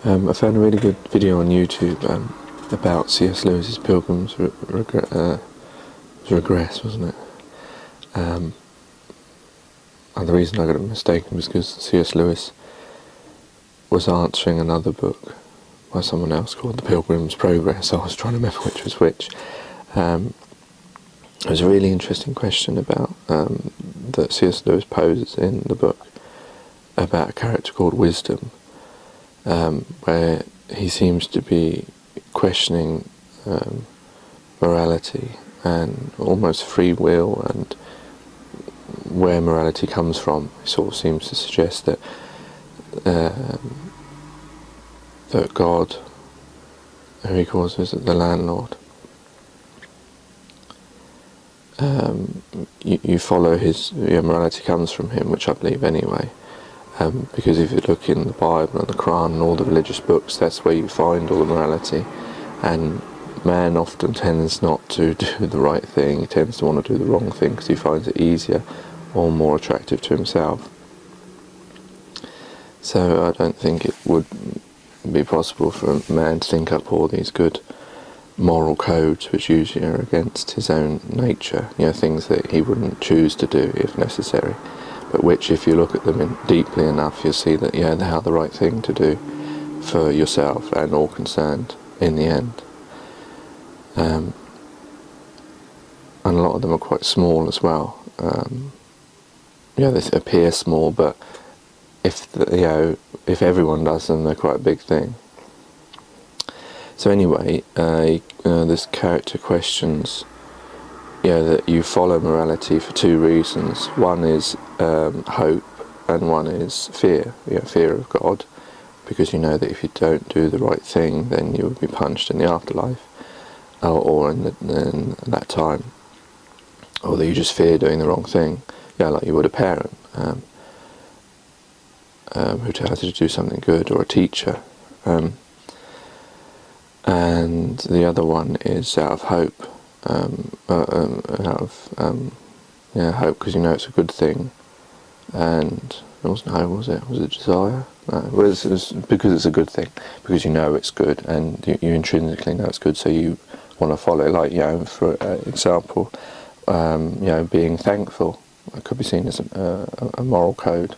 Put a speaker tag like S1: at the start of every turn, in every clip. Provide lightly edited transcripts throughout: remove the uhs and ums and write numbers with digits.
S1: I found a really good video on YouTube about C.S. Lewis's Pilgrims Regress, wasn't it? And the reason I got it mistaken was because C.S. Lewis was answering another book by someone else called The Pilgrims Progress. I was trying to remember which was which. It was a really interesting question about that C.S. Lewis poses in the book about a character called Wisdom, where he seems to be questioning morality and almost free will and where morality comes from. He sort of seems to suggest that that God, who he calls the landlord, you follow his morality comes from him, which I believe anyway. Because if you look in the Bible and the Quran and all the religious books, that's where you find all the morality. And man often tends not to do the right thing. He tends to want to do the wrong thing because he finds it easier or more attractive to himself. So I don't think it would be possible for a man to think up all these good moral codes which usually are against his own nature, things that he wouldn't choose to do if necessary, but which, if you look at them deeply enough, you'll see that they are the right thing to do for yourself and all concerned in the end. And a lot of them are quite small as well. They appear small, but if everyone does them, they're quite a big thing. So anyway, this character questions that you follow morality for two reasons. One is hope, and one is fear. Fear of God, because you know that if you don't do the right thing, then you will be punished in the afterlife, or in that time, or that you just fear doing the wrong thing, like you would a parent who tells you to do something good, or a teacher. And the other one is out of hope. Hope because you know it's a good thing, and it wasn't hope, was it? Was it desire? No, it was because it's a good thing, because you know it's good, and you intrinsically know it's good, so you want to follow it. Like, for example, being thankful. It could be seen as a moral code.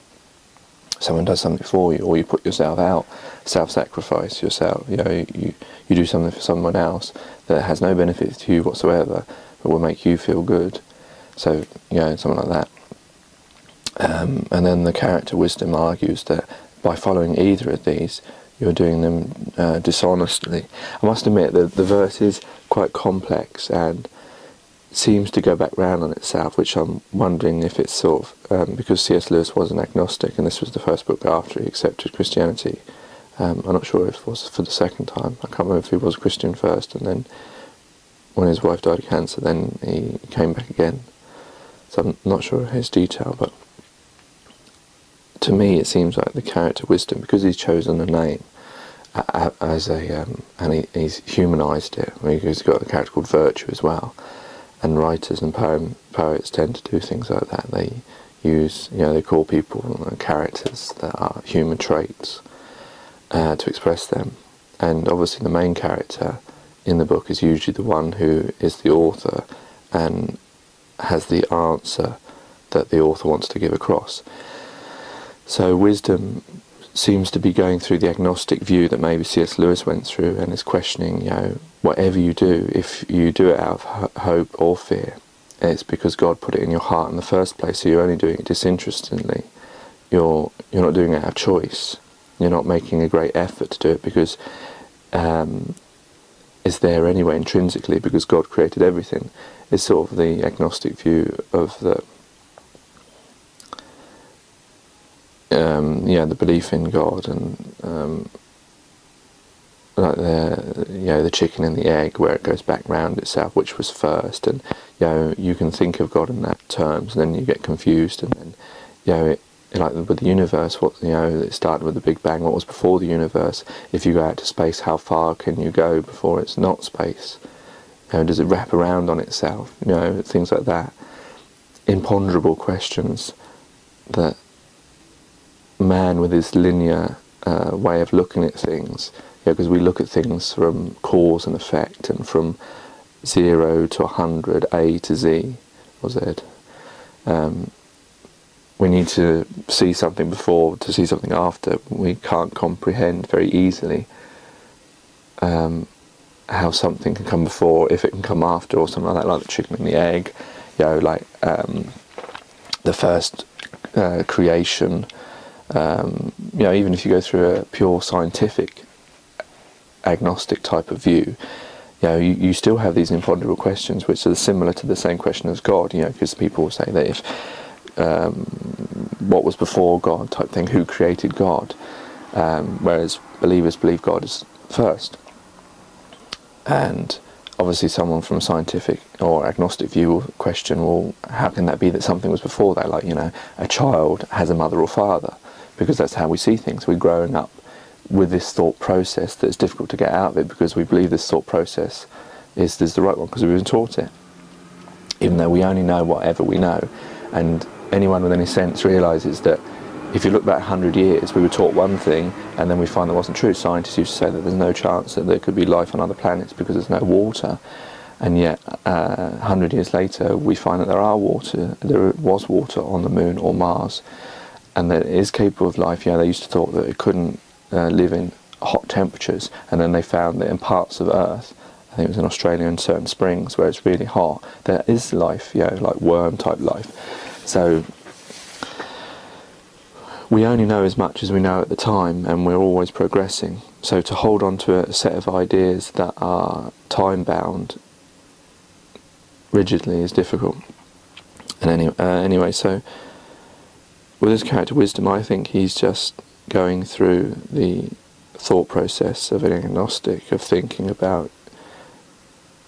S1: Someone does something for you, or you put yourself out, self-sacrifice yourself. You do something for someone else that has no benefit to you whatsoever, but will make you feel good. So, something like that. And then the character Wisdom argues that by following either of these, you're doing them dishonestly. I must admit that the verse is quite complex and seems to go back round on itself, which I'm wondering if it's sort of because C.S. Lewis was an agnostic, and this was the first book after he accepted Christianity. I'm not sure if it was for the second time. I can't remember if he was a Christian first, and then when his wife died of cancer, then he came back again. So I'm not sure of his detail, but to me it seems like the character Wisdom, because he's chosen a name as and he's humanised it. He's got a character called Virtue as well. And writers and poets tend to do things like that. They use, they call people characters that are human traits to express them. And obviously the main character in the book is usually the one who is the author and has the answer that the author wants to give across. So Wisdom seems to be going through the agnostic view that maybe C.S. Lewis went through, and is questioning, whatever you do, if you do it out of hope or fear, it's because God put it in your heart in the first place, so you're only doing it disinterestedly. You're not doing it out of choice. You're not making a great effort to do it because it's there anyway intrinsically, because God created everything. It's sort of the agnostic view of the belief in God, and like the chicken and the egg, where it goes back round itself, which was first, and you can think of God in that terms, and then you get confused, and then like with the universe, it started with the Big Bang. What was before the universe? If you go out to space, how far can you go before it's not space? Does it wrap around on itself? Things like that. Imponderable questions that man with his linear way of looking at things, because we look at things from cause and effect, and from 0 to 100, A to Z or Z. We need to see something before to see something after. We can't comprehend very easily how something can come before, if it can come after, or something like that, like the chicken and the egg, like the first creation. Even if you go through a pure scientific, agnostic type of view, you still have these imponderable questions which are similar to the same question as God, because people say that if what was before God type thing, who created God, whereas believers believe God is first. And obviously someone from a scientific or agnostic view will question, well, how can that be that something was before that? Like, a child has a mother or father, because that's how we see things. We're growing up with this thought process that's difficult to get out of it, because we believe this thought process is the right one, because we've been taught it, even though we only know whatever we know. And anyone with any sense realises that if you look back 100 years, we were taught one thing, and then we find that wasn't true. Scientists used to say that there's no chance that there could be life on other planets because there's no water, and yet 100 years later we find that there was water on the moon or Mars, and that it is capable of life. They used to thought that it couldn't live in hot temperatures, and then they found that in parts of Earth, I think it was in Australia, in certain springs where it's really hot, there is life, like worm type life. So we only know as much as we know at the time, and we're always progressing. So to hold on to a set of ideas that are time-bound rigidly is difficult. And anyway, so with his character Wisdom, I think he's just going through the thought process of an agnostic, of thinking about,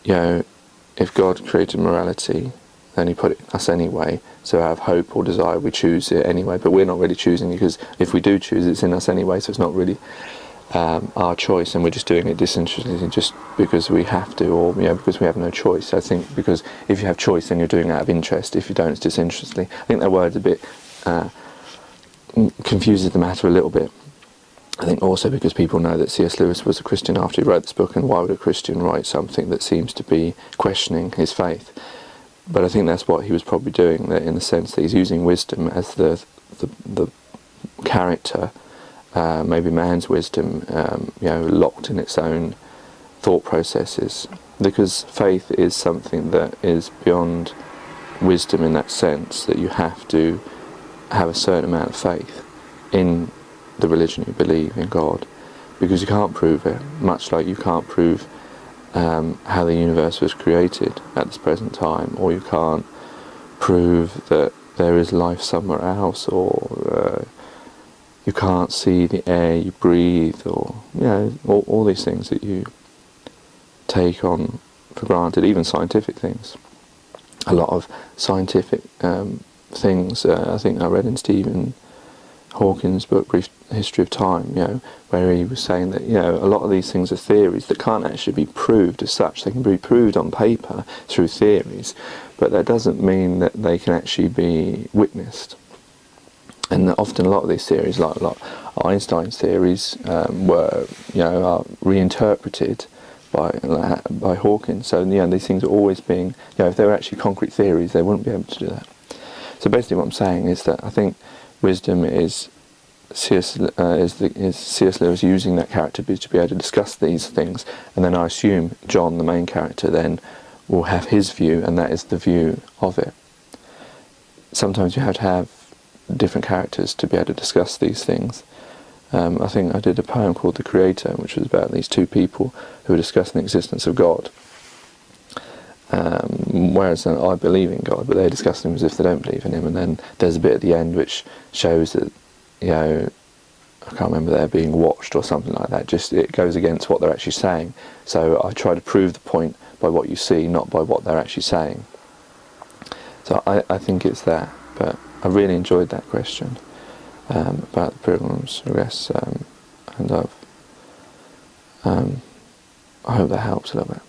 S1: if God created morality, then he put it in us anyway, so out of hope or desire we choose it anyway, but we're not really choosing, because if we do choose, it's in us anyway, so it's not really our choice, and we're just doing it disinterestedly just because we have to, or because we have no choice. I think because if you have choice, then you're doing it out of interest. If you don't, it's disinterestedly. I think that word's a bit confuses the matter a little bit. I think also because people know that C.S. Lewis was a Christian after he wrote this book, and why would a Christian write something that seems to be questioning his faith? But I think that's what he was probably doing, that in the sense that he's using wisdom as the character, maybe man's wisdom, locked in its own thought processes, because faith is something that is beyond wisdom, in that sense that you have to have a certain amount of faith in the religion you believe, in God, because you can't prove it, much like you can't prove how the universe was created at this present time, or you can't prove that there is life somewhere else, or you can't see the air you breathe, or all these things that you take on for granted, even scientific things. A lot of scientific things, I think I read in Stephen Hawking's book, Brief History of Time, where he was saying that, a lot of these things are theories that can't actually be proved as such. They can be proved on paper through theories, but that doesn't mean that they can actually be witnessed. And often a lot of these theories, like Einstein's theories, were, are reinterpreted by Hawking. So, these things are always being, if they were actually concrete theories, they wouldn't be able to do that. So basically what I'm saying is that I think wisdom is C.S. Lewis using that character to be able to discuss these things, and then I assume John, the main character, then will have his view, and that is the view of it. Sometimes you have to have different characters to be able to discuss these things. I think I did a poem called The Creator, which was about these two people who were discussing the existence of God. Whereas I believe in God, but they're discussing him as if they don't believe in him, and then there's a bit at the end which shows that, I can't remember, they're being watched or something like that. Just, it goes against what they're actually saying. So I try to prove the point by what you see, not by what they're actually saying. So I think it's that, but I really enjoyed that question about the Pilgrims Regress, and I hope that helps a little bit.